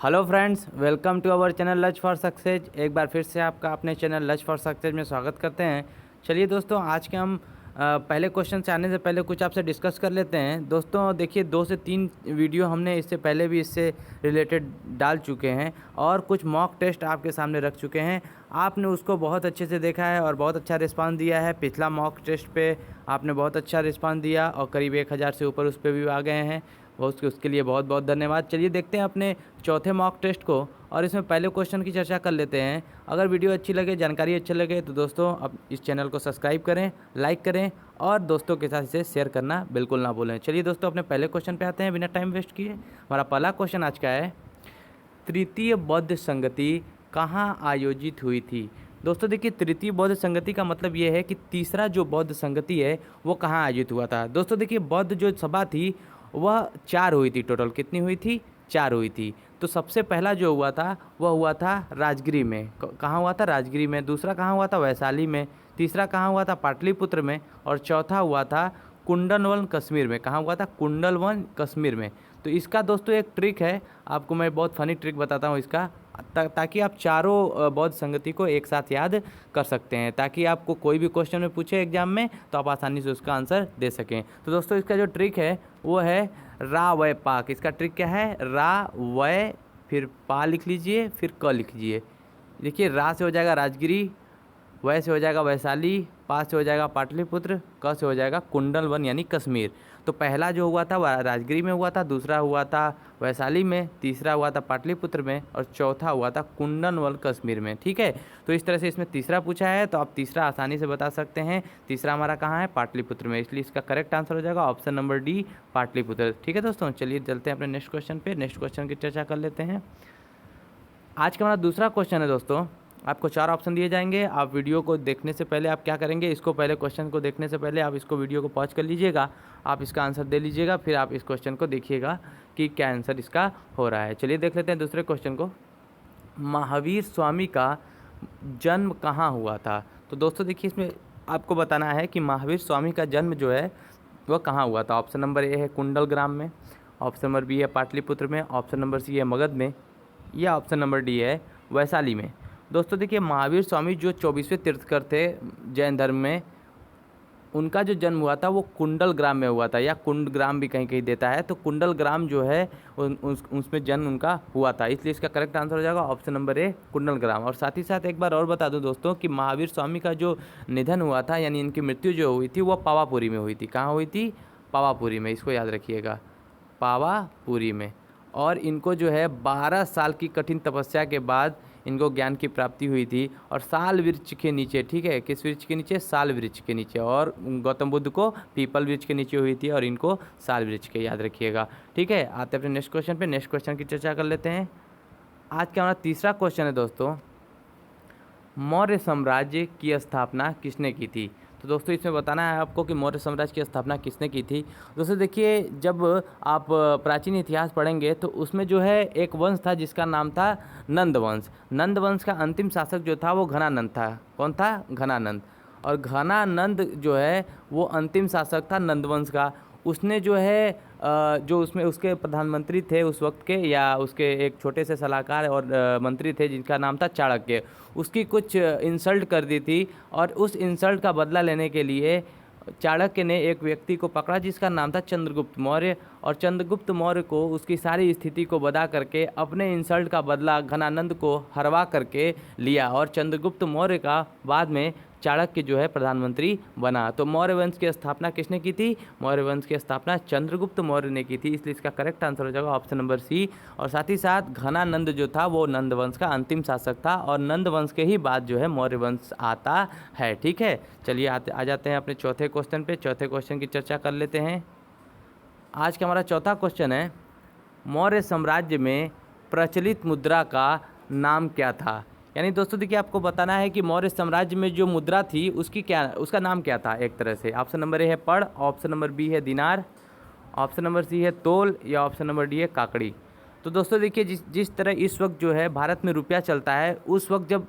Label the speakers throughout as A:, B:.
A: Hello friends, welcome to our channel लच for success. एक बार फिर से आपका अपने चैनल लच फॉर सक्सेस में स्वागत करते हैं। चलिए दोस्तों, आज के हम पहले क्वेश्चन से आने से पहले कुछ आपसे डिस्कस कर लेते हैं। दोस्तों देखिए, 2 से 3 वीडियो हमने इससे पहले भी इससे रिलेटेड डाल चुके हैं और कुछ मॉक टेस्ट आपके सामने रख चुके हैं। आपने उसको बहुत अच्छे से देखा है और बहुत अच्छा रिस्पांस दिया है। पिछला मॉक टेस्ट पे आपने बहुत अच्छा रिस्पांस दिया और करीब 1000 से ऊपर उस पर भी आ गए हैं। उसके लिए बहुत बहुत धन्यवाद। चलिए देखते हैं अपने चौथे मॉक टेस्ट को और इसमें पहले क्वेश्चन की चर्चा कर लेते हैं। अगर वीडियो अच्छी लगे, जानकारी अच्छी लगे तो दोस्तों अब इस चैनल को सब्सक्राइब करें, लाइक करें और दोस्तों के साथ इसे शेयर करना बिल्कुल ना भूलें। चलिए दोस्तों, अपने पहले क्वेश्चन पे आते हैं बिना टाइम वेस्ट किए। हमारा पहला क्वेश्चन आज का है, तृतीय बौद्ध संगति कहाँ आयोजित हुई थी। दोस्तों देखिए, तृतीय बौद्ध संगति का मतलब ये है कि तीसरा जो बौद्ध संगति है वो कहाँ आयोजित हुआ था। दोस्तों देखिए, बौद्ध जो सभा थी वह 4 हुई थी। टोटल कितनी हुई थी? 4 हुई थी। तो सबसे पहला जो हुआ था वह हुआ था राजगिरी में। कहाँ हुआ था? राजगिरी में। दूसरा कहाँ हुआ था? वैशाली में। तीसरा कहाँ हुआ था? पाटलिपुत्र में। और चौथा हुआ था कुंडलवन कश्मीर में। कहाँ हुआ था? कुंडलवन कश्मीर में। तो इसका दोस्तों एक ट्रिक है, आपको मैं बहुत फनी ट्रिक बताता हूँ इसका, ताकि आप चारों बौद्ध संगति को एक साथ याद कर सकते हैं, ताकि आपको कोई भी क्वेश्चन में पूछे एग्जाम में तो आप आसानी से उसका आंसर दे सकें। तो दोस्तों इसका जो ट्रिक है वो है रा वय पाक। इसका ट्रिक क्या है? रा वय, फिर पा लिख लीजिए, फिर क लिख लीजिए। देखिए, रा से हो जाएगा राजगिरी, वै से हो जाएगा वैशाली, पा से हो जाएगा पाटलिपुत्र, क से हो जाएगा कुंडलवन यानी कश्मीर। तो पहला जो हुआ था वह राजगिरी में हुआ था, दूसरा हुआ था वैशाली में, तीसरा हुआ था पाटलिपुत्र में और चौथा हुआ था कुंडलवन कश्मीर में। ठीक है, तो इस तरह से इसमें तीसरा पूछा है तो आप तीसरा आसानी से बता सकते हैं। तीसरा हमारा कहाँ है? पाटलिपुत्र में। इसलिए इसका करेक्ट आंसर हो जाएगा ऑप्शन नंबर डी, पाटलिपुत्र। ठीक है दोस्तों, चलिए चलते हैं अपने नेक्स्ट क्वेश्चन पे। नेक्स्ट क्वेश्चन की चर्चा कर लेते हैं। आज का हमारा दूसरा क्वेश्चन है दोस्तों, आपको 4 ऑप्शन दिए जाएंगे। आप वीडियो को देखने से पहले आप क्या करेंगे, इसको पहले क्वेश्चन को देखने से पहले आप इसको वीडियो को पॉज कर लीजिएगा, आप इसका आंसर दे लीजिएगा, फिर आप इस क्वेश्चन को देखिएगा कि क्या आंसर इसका हो रहा है। चलिए देख लेते हैं दूसरे क्वेश्चन को। महावीर स्वामी का जन्म कहाँ हुआ था। तो दोस्तों देखिए, इसमें आपको बताना है कि महावीर स्वामी का जन्म जो है वह कहाँ हुआ था। ऑप्शन नंबर ए है कुंडल ग्राम में, ऑप्शन नंबर बी है पाटलिपुत्र में, ऑप्शन नंबर सी है मगध में, या ऑप्शन नंबर डी है वैशाली में। दोस्तों देखिए, महावीर स्वामी जो 24वें तीर्थंकर थे जैन धर्म में, उनका जो जन्म हुआ था वो कुंडल ग्राम में हुआ था, या कुंड ग्राम भी कहीं कहीं देता है। तो कुंडल ग्राम जो है उसमें जन्म उनका हुआ था, इसलिए इसका करेक्ट आंसर हो जाएगा ऑप्शन नंबर ए, कुंडल ग्राम। और साथ ही साथ एक बार और बता दूं दोस्तों कि महावीर स्वामी का जो निधन हुआ था, यानी इनकी मृत्यु जो हुई थी वो पावापुरी में हुई थी। कहाँ हुई थी? पावापुरी में। इसको याद रखिएगा, पावापुरी में। और इनको जो है 12 साल की कठिन तपस्या के बाद इनको ज्ञान की प्राप्ति हुई थी, और साल वृक्ष के नीचे। ठीक है, किस वृक्ष के नीचे? साल वृक्ष के नीचे। और गौतम बुद्ध को पीपल वृक्ष के नीचे हुई थी और इनको साल वृक्ष के, याद रखिएगा। ठीक है, आते हैं अपने नेक्स्ट क्वेश्चन पे। नेक्स्ट क्वेश्चन की चर्चा कर लेते हैं। आज का हमारा तीसरा क्वेश्चन है दोस्तों, मौर्य साम्राज्य की स्थापना किसने की थी। तो दोस्तों इसमें बताना है आपको कि मौर्य साम्राज्य की स्थापना किसने की थी। दोस्तों देखिए, जब आप प्राचीन इतिहास पढ़ेंगे तो उसमें जो है एक वंश था जिसका नाम था नंद वंश। नंद वंश का अंतिम शासक जो था वो घनानंद था। कौन था? घनानंद। और घनानंद जो है वो अंतिम शासक था नंद वंश का। उसने जो है जो उसमें उसके प्रधानमंत्री थे उस वक्त के, या उसके एक छोटे से सलाहकार और मंत्री थे जिनका नाम था चाणक्य, उसकी कुछ इंसल्ट कर दी थी। और उस इंसल्ट का बदला लेने के लिए चाणक्य ने एक व्यक्ति को पकड़ा जिसका नाम था चंद्रगुप्त मौर्य। और चंद्रगुप्त मौर्य को उसकी सारी स्थिति को बता करके अपने इंसल्ट का बदला घनानंद को हरवा करके लिया, और चंद्रगुप्त मौर्य का बाद में चाणक्य जो है प्रधानमंत्री बना। तो मौर्य वंश की स्थापना किसने की थी? मौर्य वंश की स्थापना चंद्रगुप्त मौर्य ने की थी, इसलिए इसका करेक्ट आंसर हो जाएगा ऑप्शन नंबर सी। और साथ ही साथ घनानंद जो था वो नंद वंश का अंतिम शासक था, और नंद वंश के ही बाद जो है मौर्य वंश आता है। ठीक है, चलिए आ जाते हैं अपने चौथे क्वेश्चन पे। चौथे क्वेश्चन की चर्चा कर लेते हैं। आज का हमारा चौथा क्वेश्चन है, मौर्य साम्राज्य में प्रचलित मुद्रा का नाम क्या था। यानी दोस्तों देखिए, आपको बताना है कि मौर्य साम्राज्य में जो मुद्रा थी उसका नाम क्या था एक तरह से। ऑप्शन नंबर ए है पड़, ऑप्शन नंबर बी है दिनार, ऑप्शन नंबर सी है तोल, या ऑप्शन नंबर डी है काकड़ी। तो दोस्तों देखिए, जिस तरह इस वक्त जो है भारत में रुपया चलता है, उस वक्त जब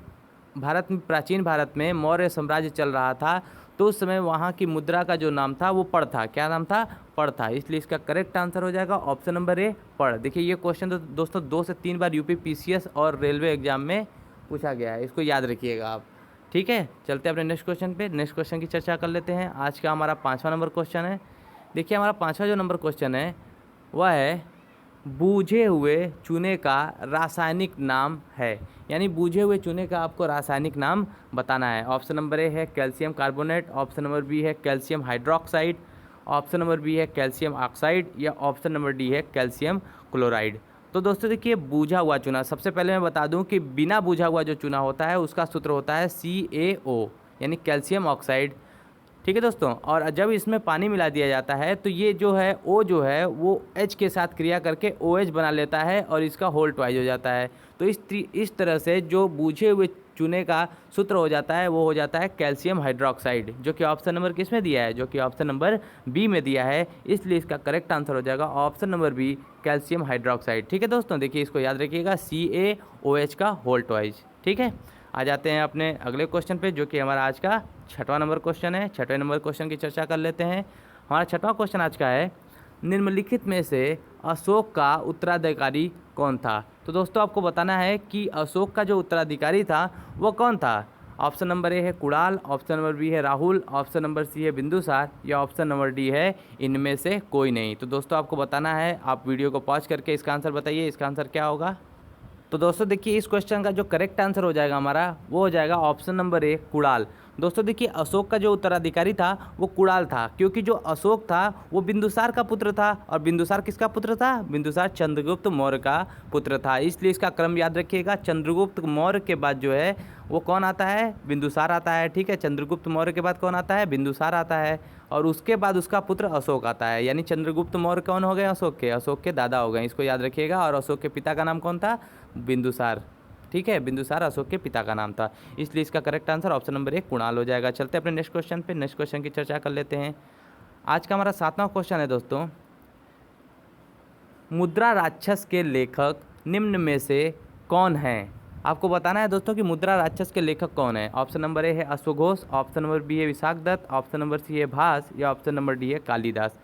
A: प्राचीन भारत में मौर्य साम्राज्य चल रहा था तो उस समय वहाँ की मुद्रा का जो नाम था वो पड़ था। क्या नाम था? पड़ था। इसलिए इसका करेक्ट आंसर हो जाएगा ऑप्शन नंबर ए, पड़। देखिए ये क्वेश्चन तो दोस्तों 2 से 3 बार यूपी पीसीएस और रेलवे एग्जाम में पूछा गया है, इसको याद रखिएगा आप। ठीक है, चलते हैं अपने नेक्स्ट क्वेश्चन पे। नेक्स्ट क्वेश्चन की चर्चा कर लेते हैं। आज का हमारा 5वां नंबर क्वेश्चन है। देखिए हमारा 5वां जो नंबर क्वेश्चन है वह है बूझे हुए चूने का रासायनिक नाम है। यानी बूझे हुए चूने का आपको रासायनिक नाम बताना है। ऑप्शन नंबर ए है calcium carbonate, option number B है calcium hydroxide, option number B है कैल्शियम ऑक्साइड, या ऑप्शन नंबर डी है कैल्शियम क्लोराइड। तो दोस्तों देखिए बूझा हुआ चूना, सबसे पहले मैं बता दूं कि बिना बूझा हुआ जो चूना होता है उसका सूत्र होता है CaO, यानी कैल्शियम ऑक्साइड। ठीक है दोस्तों, और जब इसमें पानी मिला दिया जाता है तो ये जो है O जो है वो H के साथ क्रिया करके OH बना लेता है और इसका होल ट्वाइज हो जाता है। तो इस तरह से जो बूझे हुए चूने का सूत्र हो जाता है वो हो जाता है कैल्शियम हाइड्रोक्साइड, जो कि ऑप्शन नंबर किस में दिया है? जो कि ऑप्शन नंबर बी में दिया है। इसलिए इसका करेक्ट आंसर हो जाएगा option number B, calcium hydroxide. ठीक है दोस्तों, देखिए इसको याद रखिएगा, CaOH का होल ट्वाइज। ठीक है, आ जाते हैं अपने अगले क्वेश्चन पे, जो कि हमारा आज का 6वां नंबर क्वेश्चन है। 6वें नंबर क्वेश्चन की चर्चा कर लेते हैं। हमारा 6वां क्वेश्चन आज का है निम्नलिखित में से अशोक का उत्तराधिकारी कौन था? तो दोस्तों आपको बताना है कि अशोक का जो उत्तराधिकारी था वो कौन था। ऑप्शन नंबर ए है कुणाल, ऑप्शन नंबर बी है राहुल, ऑप्शन नंबर सी है बिंदुसार, या ऑप्शन नंबर डी है इनमें से कोई नहीं। तो दोस्तों आपको बताना है, आप वीडियो को पॉज करके इसका आंसर बताइए, इसका आंसर क्या होगा। तो दोस्तों देखिए इस क्वेश्चन का जो करेक्ट आंसर हो जाएगा हमारा वो हो जाएगा ऑप्शन नंबर ए, कुणाल। दोस्तों देखिए अशोक का जो उत्तराधिकारी था वो कुणाल था, क्योंकि जो अशोक था वो बिंदुसार का पुत्र था, और बिंदुसार किसका पुत्र था? बिंदुसार चंद्रगुप्त मौर्य का पुत्र था। इसलिए इसका क्रम याद रखिएगा, चंद्रगुप्त मौर्य के बाद जो है वो कौन आता है? बिंदुसार आता है। ठीक है, चंद्रगुप्त मौर्य के बाद कौन आता है? बिंदुसार आता है, और उसके बाद उसका पुत्र अशोक आता है। यानी चंद्रगुप्त मौर्य कौन हो गए? अशोक के दादा हो गए, इसको याद रखिएगा। और अशोक के पिता का नाम कौन था? बिंदुसार। ठीक है, बिंदुसार अशोक के पिता का नाम था। इसलिए इसका correct answer option number 1 Kunal हो जाएगा। चलते हैं अपने नेक्स्ट क्वेश्चन पे। नेक्स्ट क्वेश्चन की चर्चा कर लेते हैं। आज का हमारा 7वां क्वेश्चन है दोस्तों, मुद्रा राक्षस के लेखक निम्न में से कौन है? आपको बताना है दोस्तों कि मुद्रा राक्षस के लेखक कौन है। ऑप्शन नंबर ए है अश्वघोष, ऑप्शन नंबर बी है विशाखदत्त, ऑप्शन नंबर सी है भास, या ऑप्शन नंबर डी है कालिदास।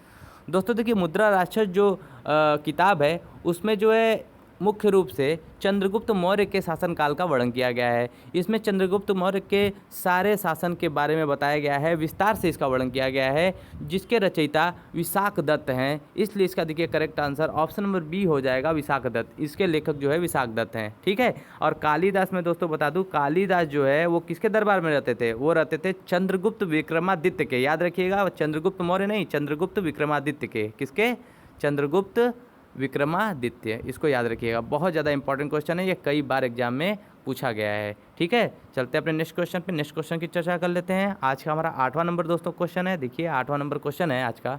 A: दोस्तों देखिए मुद्रा राक्षस जो किताब है उसमें जो है मुख्य रूप से चंद्रगुप्त मौर्य के शासनकाल का वर्णन किया गया है। इसमें चंद्रगुप्त मौर्य के सारे शासन के बारे में बताया गया है, विस्तार से इसका वर्णन किया गया है, जिसके रचयिता विशाखदत्त हैं। इसलिए इसका देखिए correct answer option number B हो जाएगा, विशाखदत्त। इसके लेखक जो है विशाखदत्त हैं। ठीक है, और कालिदास में दोस्तों बता दूं, कालिदास जो है वो किसके दरबार में रहते थे? वो रहते थे चंद्रगुप्त विक्रमादित्य के। याद रखिएगा, चंद्रगुप्त मौर्य नहीं, चंद्रगुप्त विक्रमादित्य के। किसके? चंद्रगुप्त विक्रमादित्य। इसको याद रखिएगा, बहुत ज़्यादा इंपॉर्टेंट क्वेश्चन है, ये कई बार एग्जाम में पूछा गया है। ठीक है, चलते हैं अपने नेक्स्ट क्वेश्चन पे। नेक्स्ट क्वेश्चन की चर्चा कर लेते हैं। आज का हमारा 8वां नंबर दोस्तों क्वेश्चन है। देखिए 8वां नंबर क्वेश्चन है आज का,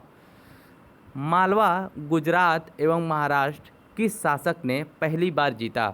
A: मालवा, गुजरात एवं महाराष्ट्र किस शासक ने पहली बार जीता?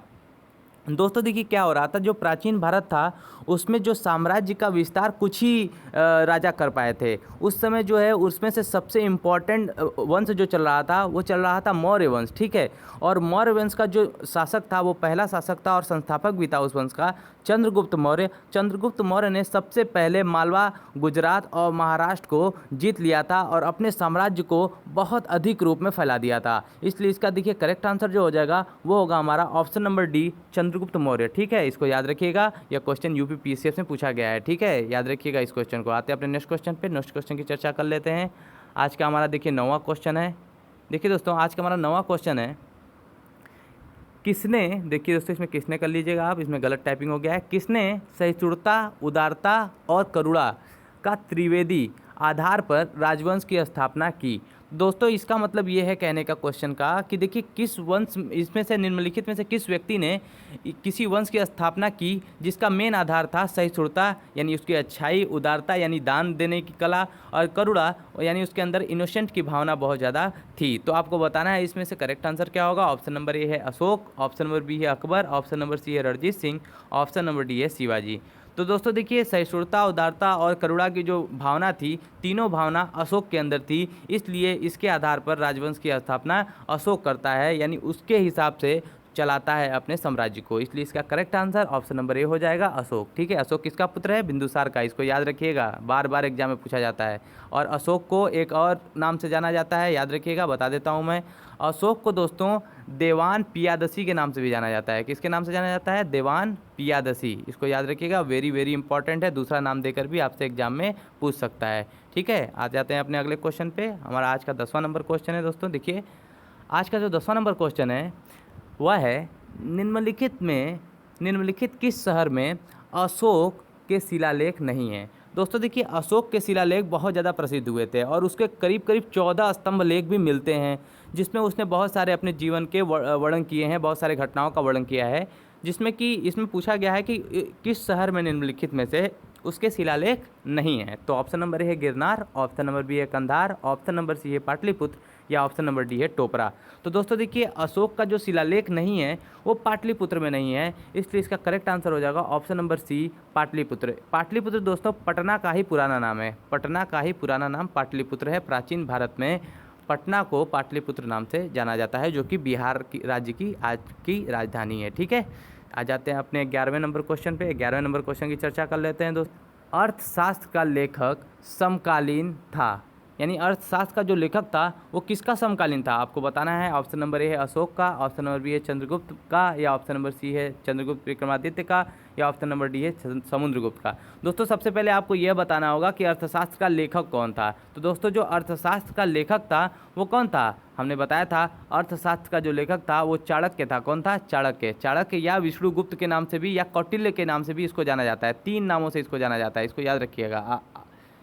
A: दोस्तों देखिए क्या हो रहा था, जो प्राचीन भारत था उसमें जो साम्राज्य का विस्तार कुछ ही राजा कर पाए थे। उस समय जो है उसमें से सबसे इम्पॉर्टेंट वंश जो चल रहा था वो चल रहा था मौर्य वंश। ठीक है, और मौर्य वंश का जो शासक था वो पहला शासक था और संस्थापक भी था उस वंश का, चंद्रगुप्त मौर्य। चंद्रगुप्त मौर्य ने सबसे पहले मालवा, गुजरात और महाराष्ट्र को जीत लिया था और अपने साम्राज्य को बहुत अधिक रूप में फैला दिया था। इसलिए इसका देखिए करेक्ट आंसर जो हो जाएगा वो होगा हमारा option number D, Chandragupta Maurya. ठीक है, इसको याद रखिएगा, यह क्वेश्चन यूपी पीसीएस में पूछा गया है। ठीक है, याद रखिएगा इस क्वेश्चन को। आते हैं अपने नेक्स्ट क्वेश्चन पे। नेक्स्ट क्वेश्चन की चर्चा कर लेते हैं। आज का हमारा देखिए 9वां क्वेश्चन है। देखिए दोस्तों आज का हमारा 9वां क्वेश्चन है, किसने, देखिए दोस्तों इसमें किसने कर लीजिएगा आप, इसमें गलत टाइपिंग हो गया है। किसने सहिष्णुता, उदारता और करुणा का त्रिवेदी आधार पर राजवंश की स्थापना की? दोस्तों इसका मतलब ये है कहने का क्वेश्चन का कि देखिए किस वंश, इसमें से निम्नलिखित में से किस व्यक्ति ने किसी वंश की स्थापना की जिसका मेन आधार था सहिष्णुता यानी उसकी अच्छाई, उदारता यानी दान देने की कला, और करुणा यानी उसके अंदर इनोसेंट की भावना बहुत ज़्यादा थी। तो आपको बताना है इसमें से करेक्ट आंसर क्या होगा। ऑप्शन नंबर ए है अशोक, ऑप्शन नंबर बी है अकबर, ऑप्शन नंबर सी है Ranjit Singh, option number D है शिवाजी। तो दोस्तों देखिए सहिष्णुता, उदारता और करुणा की जो भावना थी, तीनों भावना अशोक के अंदर थी। इसलिए इसके आधार पर राजवंश की स्थापना अशोक करता है, यानी उसके हिसाब से चलाता है अपने साम्राज्य को। इसलिए इसका करेक्ट आंसर ऑप्शन नंबर ए हो जाएगा अशोक। ठीक है, अशोक किसका पुत्र है? बिंदुसार का। इसको याद रखिएगा, बार बार एग्जाम में पूछा जाता है। और अशोक को एक और नाम से जाना जाता है, याद रखिएगा, बता देता हूँ मैं। अशोक को दोस्तों देवान पियादसी के नाम से भी जाना जाता है। किसके नाम से जाना जाता है? देवान पियादसी। इसको याद रखिएगा, वेरी वेरी इंपॉर्टेंट है। दूसरा नाम देकर भी आपसे एग्जाम में पूछ सकता है। ठीक है, आ जाते हैं अपने अगले क्वेश्चन पे। हमारा आज का 10वां नंबर क्वेश्चन है दोस्तों। देखिए, आज का जो 10वां नंबर क्वेश्चन है वह है निम्नलिखित किस शहर में अशोक के शिलालेख नहीं है? दोस्तों देखिए, अशोक के शिलालेख बहुत ज़्यादा प्रसिद्ध हुए थे और उसके करीब करीब 14 स्तंभ लेख भी मिलते हैं, जिसमें उसने बहुत सारे अपने जीवन के वर्णन किए हैं, बहुत सारे घटनाओं का वर्णन किया है, जिसमें कि इसमें पूछा गया है कि किस शहर में निम्नलिखित में से उसके शिलालेख नहीं है। तो ऑप्शन नंबर ए है गिरनार, ऑप्शन नंबर बी है कंधार, ऑप्शन नंबर सी है पाटलिपुत्र या ऑप्शन नंबर डी है टोपरा। तो दोस्तों देखिए, अशोक का जो शिलालेख नहीं है वो पाटलिपुत्र में नहीं है, इसलिए इसका करेक्ट आंसर हो जाएगा option number C Pataliputra. Pataliputra दोस्तों पटना का ही पुराना नाम है, पटना का ही पुराना नाम पाटलिपुत्र है। प्राचीन भारत में पटना को पाटलिपुत्र नाम से जाना जाता है, जो कि बिहार की राज्य की आज की राजधानी है। ठीक है, आ जाते हैं अपने 11वें नंबर क्वेश्चन पे। 11वें नंबर क्वेश्चन की चर्चा कर लेते हैं दोस्तों। अर्थशास्त्र का लेखक समकालीन था, यानी अर्थशास्त्र का जो लेखक था वो किसका समकालीन था? आपको बताना है। ऑप्शन नंबर ए है अशोक का, ऑप्शन नंबर बी है चंद्रगुप्त का, या ऑप्शन नंबर सी है चंद्रगुप्त विक्रमादित्य का, या ऑप्शन नंबर डी है समुद्रगुप्त का। दोस्तों सबसे पहले आपको यह बताना होगा कि अर्थशास्त्र का लेखक कौन था। तो दोस्तों जो अर्थशास्त्र का लेखक था वो कौन था? हमने बताया था अर्थशास्त्र का जो लेखक था वो चाणक्य था। कौन था? चाणक्य। चाणक्य या विष्णुगुप्त के नाम से भी या कौटिल्य के नाम से भी इसको जाना जाता है। 3 नामों से इसको जाना जाता है, इसको याद रखिएगा।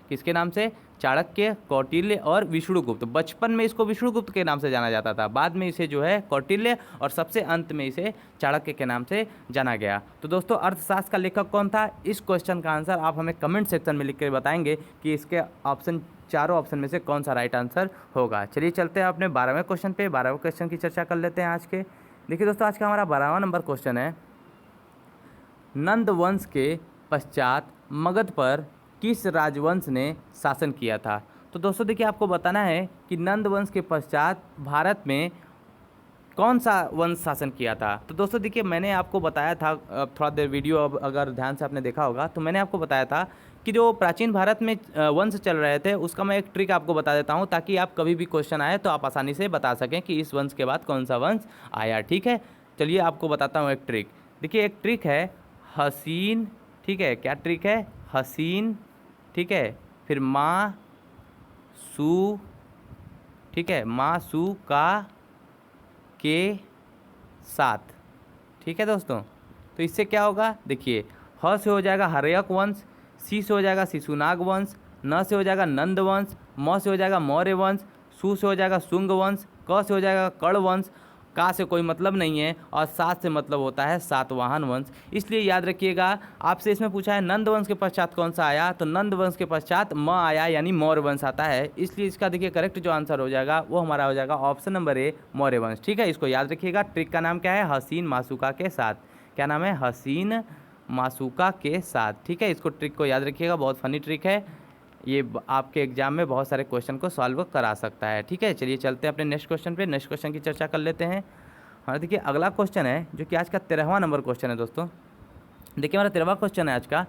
A: किसके नाम से? चाणक्य, कौटिल्य और विष्णुगुप्त। बचपन में इसको विष्णुगुप्त के नाम से जाना जाता था, बाद में इसे जो है कौटिल्य और सबसे अंत में इसे चाणक्य के नाम से जाना गया। तो दोस्तों अर्थशास्त्र का लेखक कौन था? इस क्वेश्चन का आंसर आप हमें कमेंट सेक्शन में लिख कर बताएंगे कि इसके चारों ऑप्शन में से कौन सा राइट आंसर होगा। चलिए चलते हैं अपने 12वें क्वेश्चन पे। 12वें क्वेश्चन की चर्चा कर लेते हैं आज के। देखिए दोस्तों, आज का हमारा 12वां नंबर क्वेश्चन है, नंद वंश के पश्चात मगध पर किस राजवंश ने शासन किया था? तो दोस्तों देखिए, आपको बताना है कि नंद वंश के पश्चात भारत में कौन सा वंश शासन किया था। तो दोस्तों देखिए, मैंने आपको बताया था, थोड़ा देर वीडियो अब अगर ध्यान से आपने देखा होगा तो मैंने आपको बताया था कि जो प्राचीन भारत में वंश चल रहे थे उसका मैं एक ट्रिक आपको बता देता हूं, ताकि आप कभी भी क्वेश्चन आए तो आप आसानी से बता सकें कि इस वंश के बाद कौन सा वंश आया। ठीक है, चलिए आपको बताता हूँ एक ट्रिक। देखिए, एक ट्रिक है हसीन। ठीक है, क्या ट्रिक है? हसीन। ठीक है, फिर माँ सू। ठीक है, माँ सू का के साथ। ठीक है दोस्तों, तो इससे क्या होगा? देखिए, ह से हो जाएगा हर्यक वंश, सी से हो जाएगा शिशुनाग वंश, न से हो जाएगा नंद वंश, म से हो जाएगा मौर्य वंश, सू से हो जाएगा शुंग वंश, क से हो जाएगा कर्ण वंश, का से कोई मतलब नहीं है और सात से मतलब होता है सातवाहन वंश। इसलिए याद रखिएगा, आपसे इसमें पूछा है नंद वंश के पश्चात कौन सा आया, तो नंद वंश के पश्चात म आया, यानी मौर्य वंश आता है। इसलिए इसका देखिए करेक्ट जो आंसर हो जाएगा वो हमारा हो जाएगा ऑप्शन नंबर ए मौर्य वंश। ठीक है, इसको याद रखिएगा। ट्रिक का नाम क्या है? हसीन मासूका के साथ। क्या नाम है? हसीन मासूका के साथ। ठीक है, इसको ट्रिक को याद रखिएगा, बहुत फनी ट्रिक है ये, आपके एग्जाम में बहुत सारे क्वेश्चन को सॉल्व करा सकता है। ठीक है, चलिए चलते हैं अपने नेक्स्ट क्वेश्चन पे। नेक्स्ट क्वेश्चन की चर्चा कर लेते हैं। हमारा देखिए अगला क्वेश्चन है जो कि आज का 13वां नंबर क्वेश्चन है दोस्तों। देखिए, हमारा 13वां क्वेश्चन है आज का,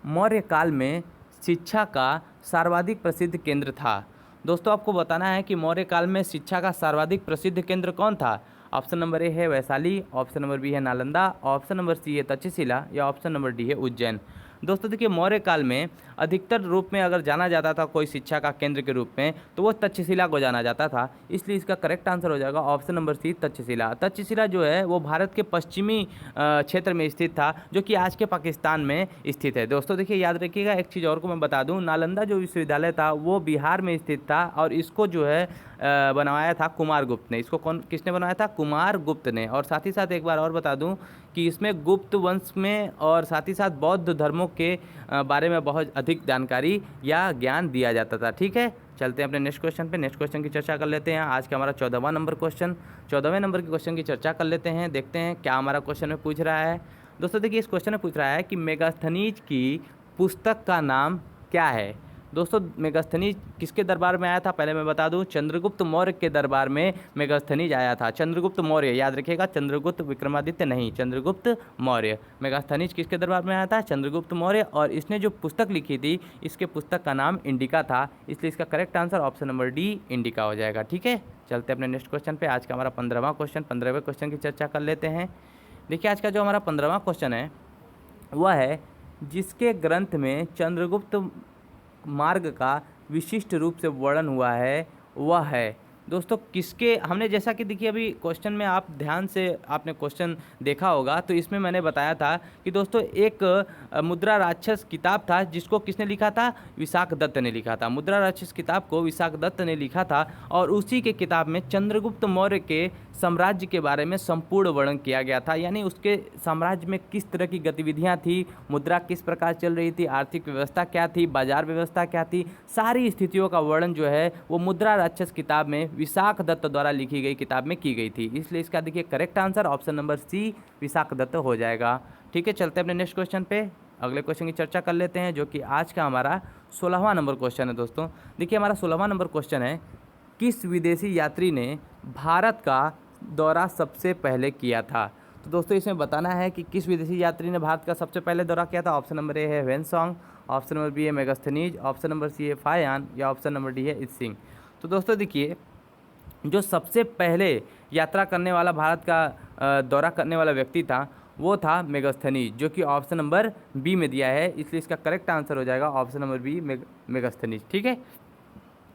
A: मौर्य काल में शिक्षा का सर्वाधिक प्रसिद्ध केंद्र था। दोस्तों आपको बताना है कि मौर्य काल में शिक्षा का सर्वाधिक प्रसिद्ध केंद्र कौन था। ऑप्शन नंबर ए है वैशाली, ऑप्शन नंबर बी है नालंदा, ऑप्शन नंबर सी है तक्षशिला या ऑप्शन नंबर डी है उज्जैन। दोस्तों देखिए, मौर्य काल में अधिकतर रूप में अगर जाना जाता था कोई शिक्षा का केंद्र के रूप में तो वो तक्षशिला को जाना जाता था। इसलिए इसका करेक्ट आंसर हो जाएगा option number C Takshashila. Takshashila जो है वो भारत के पश्चिमी क्षेत्र में स्थित था, जो कि आज के पाकिस्तान में स्थित है। दोस्तों देखिए याद रखिएगा, एक चीज़ और को मैं बता दूं, नालंदा जो विश्वविद्यालय था वो बिहार में स्थित था और इसको जो है बनवाया था कुमार गुप्त ने। इसको किसने बनवाया था? कुमार गुप्त ने। और साथ ही साथ एक बार और बता दूं कि इसमें गुप्त वंश में और साथ ही साथ बौद्ध धर्मों के बारे में बहुत अधिक जानकारी या ज्ञान दिया जाता था। ठीक है, चलते हैं अपने नेक्स्ट क्वेश्चन पे। नेक्स्ट क्वेश्चन की चर्चा कर लेते हैं। आज का हमारा 14वां नंबर क्वेश्चन, 14वें नंबर के क्वेश्चन की चर्चा कर लेते हैं। देखते हैं क्या हमारा क्वेश्चन में पूछ रहा है। दोस्तों देखिए, इस क्वेश्चन में पूछ रहा है कि मेगास्थनीज की पुस्तक का नाम क्या है। दोस्तों मेगास्थनीज किसके दरबार में आया था, पहले मैं बता दूं, चंद्रगुप्त मौर्य के दरबार में मेगास्थनीज आया था। चंद्रगुप्त मौर्य, याद रखिएगा, चंद्रगुप्त विक्रमादित्य नहीं, चंद्रगुप्त मौर्य। मेगास्थनीज किसके दरबार में आया था, चंद्रगुप्त मौर्य। और इसने जो पुस्तक लिखी थी, इसके पुस्तक का नाम इंडिका था, इसलिए इसका correct answer option number D indica हो जाएगा। ठीक है, चलते अपने नेक्स्ट क्वेश्चन पे। आज का हमारा 15वां क्वेश्चन, 15वें क्वेश्चन की चर्चा कर लेते हैं। देखिए आज का जो हमारा 15वां क्वेश्चन है वह है, जिसके ग्रंथ में चंद्रगुप्त मार्ग का विशिष्ट रूप से वर्णन हुआ है वह है। दोस्तों किसके, हमने जैसा कि देखिए अभी क्वेश्चन में आप ध्यान से आपने क्वेश्चन देखा होगा, तो इसमें मैंने बताया था कि दोस्तों एक मुद्रा राक्षस किताब था, जिसको किसने लिखा था, विशाख दत्त ने लिखा था। मुद्रा राक्षस किताब को विशाख दत्त ने लिखा था और उसी के किताब में चंद्रगुप्त मौर्य के साम्राज्य के बारे में संपूर्ण वर्णन किया गया था, यानी उसके साम्राज्य में किस तरह की गतिविधियां थी, मुद्रा किस प्रकार चल रही थी, आर्थिक व्यवस्था क्या थी, बाजार व्यवस्था क्या थी, सारी स्थितियों का वर्णन जो है वो मुद्रा राक्षस किताब में विशाख दत्त द्वारा लिखी गई किताब में की गई थी। इसलिए इसका देखिए correct answer option number C Vishakha Datta हो जाएगा। ठीक है, चलते हैं अपने नेक्स्ट क्वेश्चन पे, अगले क्वेश्चन की चर्चा कर लेते हैं, जो कि आज का हमारा 16वां नंबर क्वेश्चन है। दोस्तों देखिए हमारा 16वां नंबर क्वेश्चन है, किस विदेशी यात्री ने भारत का दौरा सबसे पहले किया था। तो दोस्तों इसमें बताना है कि किस विदेशी यात्री ने भारत का सबसे पहले दौरा किया था। ऑप्शन नंबर ए है ह्वेनसांग, ऑप्शन नंबर बी है मेगास्थनीज, ऑप्शन नंबर सी है फायान, या ऑप्शन नंबर डी है इत्सिंग। तो दोस्तों देखिए जो सबसे पहले यात्रा करने वाला, भारत का दौरा करने वाला व्यक्ति था, वो था मेगास्थनीज, जो कि ऑप्शन नंबर बी में दिया है, इसलिए इसका करेक्ट आंसर हो जाएगा ऑप्शन नंबर बी मेगास्थनीज। ठीक है,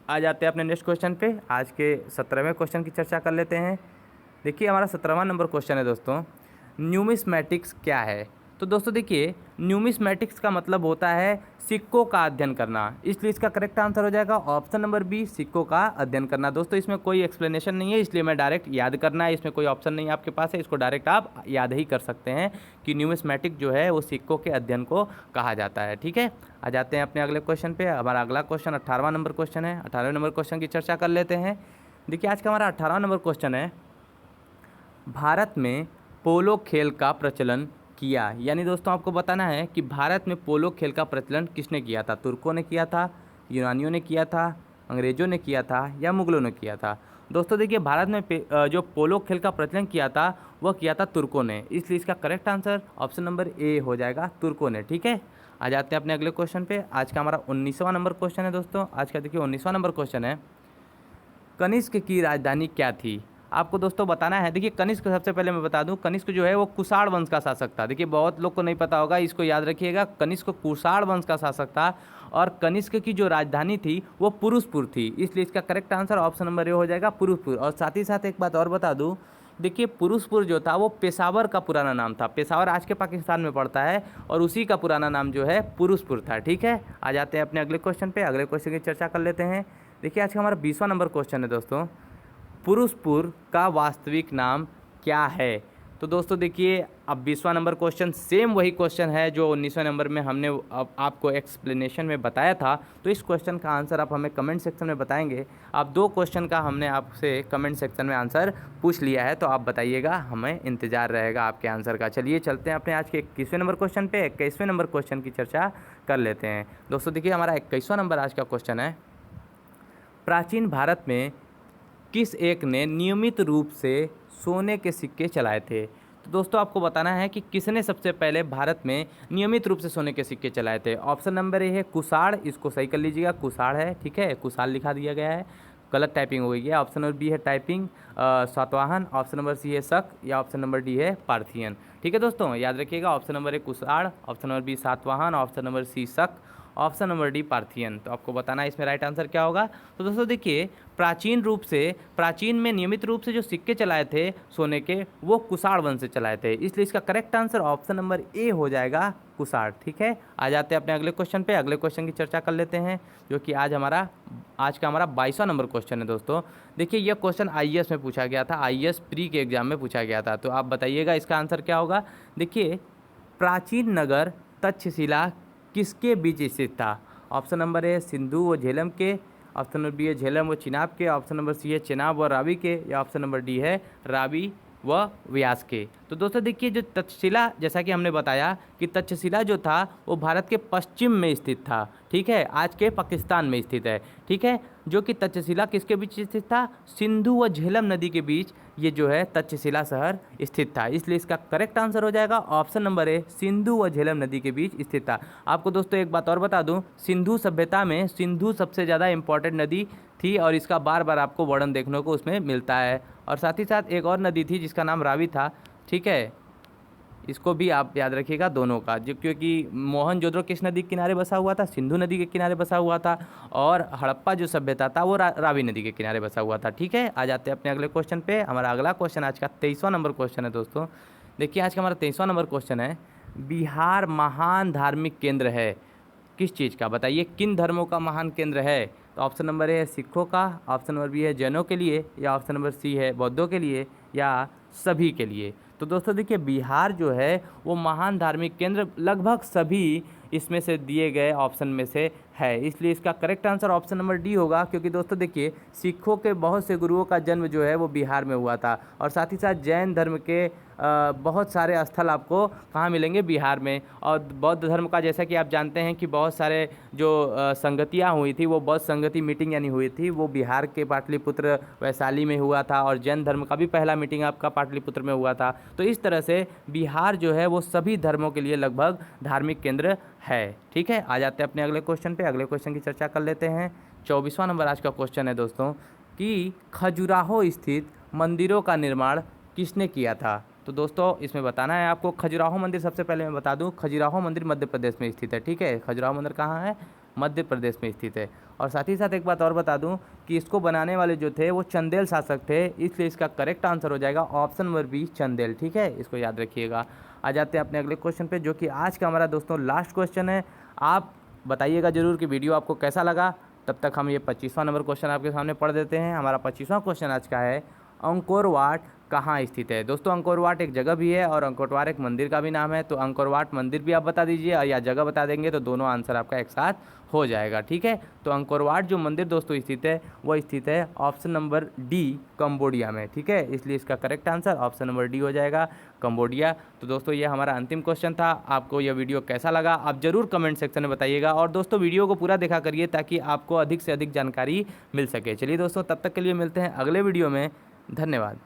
A: आ जाते हैं अपने नेक्स्ट क्वेश्चन पे। आज के 17वें क्वेश्चन की चर्चा कर लेते हैं। देखिए हमारा 17वां नंबर क्वेश्चन है दोस्तों, न्यूमिस्मैटिक्स क्या है। तो दोस्तों देखिए न्यूमिस्मैटिक्स का मतलब होता है सिक्कों का अध्ययन करना, इसलिए इसका करेक्ट आंसर हो जाएगा ऑप्शन नंबर बी सिक्कों का अध्ययन करना। दोस्तों इसमें कोई एक्सप्लेनेशन नहीं है, इसलिए मैं डायरेक्ट याद करना है, इसमें कोई ऑप्शन नहीं आपके पास है, इसको डायरेक्ट आप याद ही कर सकते हैं कि न्यूमिस्मैटिक जो है वो सिक्कों के अध्ययन को कहा जाता है। ठीक है, आ जाते हैं अपने अगले क्वेश्चन पे। हमारा अगला क्वेश्चन 18वां नंबर क्वेश्चन है। 18वें नंबर क्वेश्चन की चर्चा कर लेते हैं। देखिए आज का हमारा 18वां नंबर क्वेश्चन है, भारत में पोलो खेल का प्रचलन किया, यानी दोस्तों आपको बताना है कि भारत में पोलो खेल का प्रचलन किसने किया था। तुर्कों ने किया था, यूनानियों ने किया था, अंग्रेज़ों ने किया था, या मुगलों ने किया था। दोस्तों देखिए भारत में जो पोलो खेल का प्रचलन किया था वह किया था तुर्कों ने, इसलिए इसका करेक्ट आंसर ऑप्शन नंबर ए हो जाएगा, तुर्कों ने। ठीक है, आ जाते हैं अपने अगले क्वेश्चन पे। आज का हमारा 19वां नंबर क्वेश्चन है दोस्तों। आज का देखिए 19वां नंबर क्वेश्चन है, कनिष्क की राजधानी क्या थी। आपको दोस्तों बताना है, देखिए कनिष्क, सबसे पहले मैं बता दूं, कनिष्क जो है वो कुषाण वंश का शासक था। देखिए बहुत लोग को नहीं पता होगा, इसको याद रखिएगा, कनिष्क कुषाण वंश का शासक था और कनिष्क की जो राजधानी थी वो पुरुषपुर थी, इसलिए इसका करेक्ट आंसर ऑप्शन नंबर ए हो जाएगा, पुरुषपुर। और साथ ही साथ एक बात और बता दूँ, देखिए पुरुषपुर जो था वो पेशावर का पुराना नाम था। पेशावर आज के पाकिस्तान में पड़ता है और उसी का पुराना नाम जो है पुरुषपुर था। ठीक है, आ जाते हैं अपने अगले क्वेश्चन पे, अगले क्वेश्चन की चर्चा कर लेते हैं। देखिए आज का हमारा 20वां नंबर क्वेश्चन है दोस्तों, पुरुषपुर का वास्तविक नाम क्या है। तो दोस्तों देखिए अब 20वां नंबर क्वेश्चन सेम वही क्वेश्चन है जो 19वें नंबर में हमने अब आपको एक्सप्लेनेशन में बताया था। तो इस क्वेश्चन का आंसर आप हमें कमेंट सेक्शन में बताएंगे। आप 2 क्वेश्चन का हमने आपसे कमेंट सेक्शन में आंसर पूछ लिया है, तो आप बताइएगा, हमें इंतज़ार रहेगा आपके आंसर का। चलिए चलते हैं अपने आज के 21वें नंबर क्वेश्चन पे। 21वें नंबर क्वेश्चन की चर्चा कर लेते हैं दोस्तों। देखिए हमारा 21वां नंबर आज का क्वेश्चन है, प्राचीन भारत में किस एक ने नियमित रूप से सोने के सिक्के चलाए थे। तो दोस्तों आपको बताना है कि किसने सबसे पहले भारत में नियमित रूप से सोने के सिक्के चलाए थे। ऑप्शन नंबर ए है कुषाण, इसको सही कर लीजिएगा, कुषाण है। ठीक है, कुषाण लिखा दिया गया है, गलत टाइपिंग हो गई है। ऑप्शन नंबर बी है typing Satavahana, option number C है शक, या ऑप्शन नंबर डी है पार्थियन। ठीक है दोस्तों, याद रखिएगा, option number A Kushan, option number B Satavahana, option number C Shaka, option number D Parthian. तो आपको बताना है इसमें राइट आंसर क्या होगा। तो दोस्तों देखिए प्राचीन में नियमित रूप से जो सिक्के चलाए थे सोने के वो कुषाण वंश से चलाए थे, इसलिए इसका करेक्ट आंसर ऑप्शन नंबर ए हो जाएगा, कुषाण। ठीक है, आ जाते हैं अपने अगले क्वेश्चन पे, अगले क्वेश्चन की चर्चा कर लेते हैं, जो कि आज का हमारा 22वां नंबर क्वेश्चन है दोस्तों। देखिए यह क्वेश्चन आईएएस में पूछा गया था, आईएएस प्री के एग्जाम में पूछा गया था, तो आप बताइएगा इसका आंसर क्या होगा। देखिए प्राचीन नगर तक्षशिला किसके बीच स्थित था। ऑप्शन नंबर ए सिंधु व झेलम के, ऑप्शन नंबर बी है झेलम व चिनाब के, ऑप्शन नंबर सी है चिनाब व रावी के, या ऑप्शन नंबर डी है रावी व व्यास के। तो दोस्तों देखिए, जो तक्षशिला, जैसा कि हमने बताया कि तक्षशिला जो था वो भारत के पश्चिम में स्थित था, ठीक है, आज के पाकिस्तान में स्थित है, ठीक है। जो कि तक्षशिला किसके बीच स्थित था? सिंधु व झेलम नदी के बीच ये जो है तक्षशिला शहर स्थित था। इसलिए इसका करेक्ट आंसर हो जाएगा ऑप्शन नंबर ए, सिंधु व झेलम नदी के बीच स्थित था। आपको दोस्तों एक बात और बता दूं, सिंधु सभ्यता में सिंधु सबसे ज़्यादा इंपॉर्टेंट नदी थी और इसका बार बार आपको वर्णन देखने को उसमें मिलता है। और साथ ही साथ एक और नदी थी जिसका नाम रावी था, ठीक है, इसको भी आप याद रखिएगा दोनों का, जो क्योंकि मोहनजोदड़ो किस नदी के किनारे बसा हुआ था? सिंधु नदी के किनारे बसा हुआ था। और हड़प्पा जो सभ्यता था वो रावी नदी के किनारे बसा हुआ था, ठीक है। आ जाते हैं अपने अगले क्वेश्चन पे। हमारा अगला क्वेश्चन आज का 23वां नंबर क्वेश्चन है दोस्तों। देखिए आज का हमारा 23वां नंबर क्वेश्चन है, बिहार महान धार्मिक केंद्र है किस चीज़ का? बताइए किन धर्मों का महान केंद्र है? तो ऑप्शन नंबर ए है सिखों का, ऑप्शन नंबर बी है जैनों के लिए, या ऑप्शन नंबर सी है बौद्धों के लिए, या सभी के लिए। तो दोस्तों देखिए, बिहार जो है वो महान धार्मिक केंद्र लगभग सभी इसमें से दिए गए ऑप्शन में से है, इसलिए इसका correct answer option number D होगा। क्योंकि दोस्तों देखिए, सिखों के बहुत से गुरुओं का जन्म जो है वो बिहार में हुआ था, और साथ ही साथ जैन धर्म के बहुत सारे स्थल आपको कहाँ मिलेंगे? बिहार में। और बौद्ध धर्म का, जैसा कि आप जानते हैं कि बहुत सारे जो संगतियाँ हुई थी, वो बौद्ध संगति मीटिंग यानी हुई थी, वो बिहार के पाटलिपुत्र वैशाली में हुआ था। और जैन धर्म का भी पहला मीटिंग आपका पाटलिपुत्र में हुआ था। तो इस तरह से बिहार जो है वो सभी धर्मों के लिए लगभग धार्मिक केंद्र है, ठीक है। आ जाते हैं अपने अगले क्वेश्चन पे। अगले क्वेश्चन की चर्चा कर लेते हैं। 24वां नंबर आज का क्वेश्चन है दोस्तों कि खजुराहो स्थित मंदिरों का निर्माण किसने किया था? तो दोस्तों इसमें बताना है आपको। खजुराहो मंदिर, सबसे पहले मैं बता दूं, खजुराहो मंदिर मध्य प्रदेश में स्थित है, ठीक है। खजुराहो मंदिर कहाँ है? मध्य प्रदेश में स्थित है। और साथ ही साथ एक बात और बता दूं कि इसको बनाने वाले जो थे वो चंदेल शासक थे, इसलिए इसका करेक्ट आंसर हो जाएगा ऑप्शन नंबर बी, चंदेल, ठीक है, इसको याद रखिएगा। आ जाते हैं अपने अगले क्वेश्चन पे, जो कि आज का हमारा दोस्तों लास्ट क्वेश्चन है। आप बताइएगा जरूर कि वीडियो आपको कैसा लगा। तब तक हम ये 25वां नंबर क्वेश्चन आपके सामने पढ़ देते हैं। हमारा 25वां क्वेश्चन आज का है, अंकोर वाट कहाँ स्थित है? दोस्तों अंकोर वाट एक जगह भी है और अंकोर वाट एक मंदिर का भी नाम है। तो अंकोर वाट मंदिर भी आप बता दीजिए और या जगह बता देंगे तो दोनों आंसर आपका एक साथ हो जाएगा, ठीक है। तो अंकोर वाट जो मंदिर दोस्तों स्थित है वो स्थित है ऑप्शन नंबर डी, कंबोडिया में, ठीक है। इसलिए इसका correct answer option number D हो जाएगा, कंबोडिया। तो दोस्तों ये हमारा अंतिम क्वेश्चन था। आपको यह वीडियो कैसा लगा आप ज़रूर कमेंट सेक्शन में बताइएगा। और दोस्तों वीडियो को पूरा देखा करिए ताकि आपको अधिक से अधिक जानकारी मिल सके। चलिए दोस्तों, तब तक के लिए मिलते हैं अगले वीडियो में। धन्यवाद।